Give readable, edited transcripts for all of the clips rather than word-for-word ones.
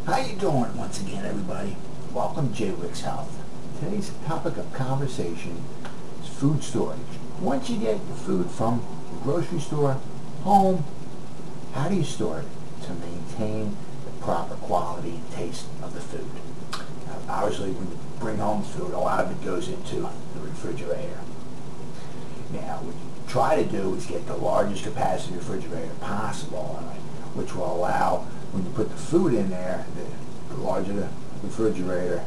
How you doing once again, everybody? Welcome to Jwickshealth. Today's topic of conversation is food storage. Once you get your food from the grocery store, home, how do you store it to maintain the proper quality and taste of the food? Now, obviously, when you bring home food, a lot of it goes into the refrigerator. Now, what you try to do is get the largest capacity refrigerator possible, which will allow, when you put the food in there, the larger the refrigerator,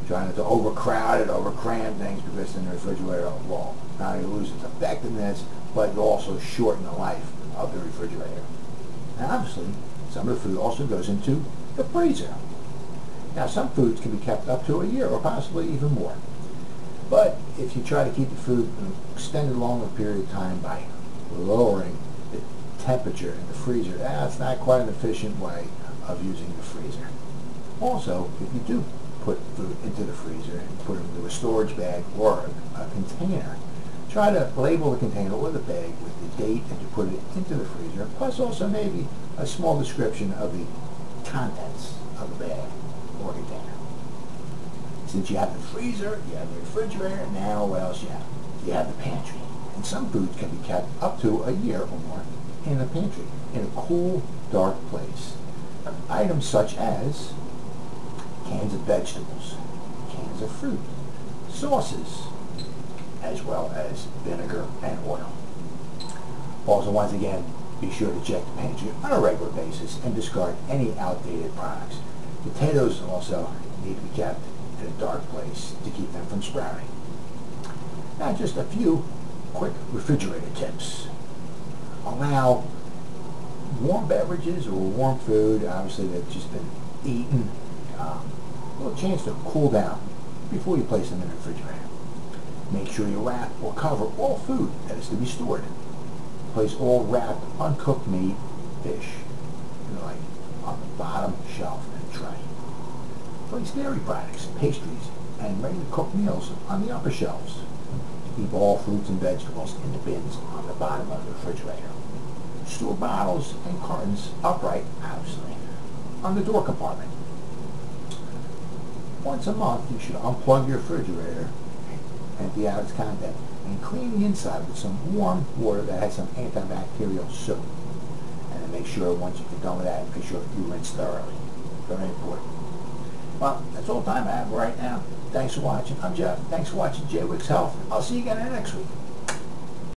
trying not to overcrowd it, overcram things, because then the refrigerator will not only lose its effectiveness, but you'll also shorten the life of the refrigerator. And obviously, some of the food also goes into the freezer. Now, some foods can be kept up to a year or possibly even more. But if you try to keep the food an extended longer period of time by lowering the temperature in the freezer, that's not quite an efficient way of using the freezer. Also, if you do put food into the freezer and put it into a storage bag or a container, try to label the container or the bag with the date that you put it into the freezer, plus also maybe a small description of the contents of the bag or container. Since you have the freezer, you have the refrigerator, now what else you have? You have the pantry. And some foods can be kept up to a year or more in the pantry, in a cool, dark place. Items such as cans of vegetables, cans of fruit, sauces, as well as vinegar and oil. Also, once again, be sure to check the pantry on a regular basis and discard any outdated products. Potatoes also need to be kept in a dark place to keep them from sprouting. Now, just a few quick refrigerator tips. Allow warm beverages or warm food, obviously that's just been eaten, a little chance to cool down before you place them in the refrigerator. Make sure you wrap or cover all food that is to be stored. Place all wrapped, uncooked meat, fish, like on the bottom shelf in a tray. Place dairy products, pastries, and ready-to-cook meals on the upper shelves. Keep all fruits and vegetables in the bins on the bottom of the refrigerator. Store bottles and cartons upright, obviously, on the door compartment. Once a month, you should unplug your refrigerator, empty out its content, and clean the inside with some warm water that has some antibacterial soap. And then make sure once you get done with that, make sure you rinse thoroughly. Very important. Well, that's all the time I have right now. Thanks for watching. I'm Jeff. Thanks for watching Jwickshealth. I'll see you again next week.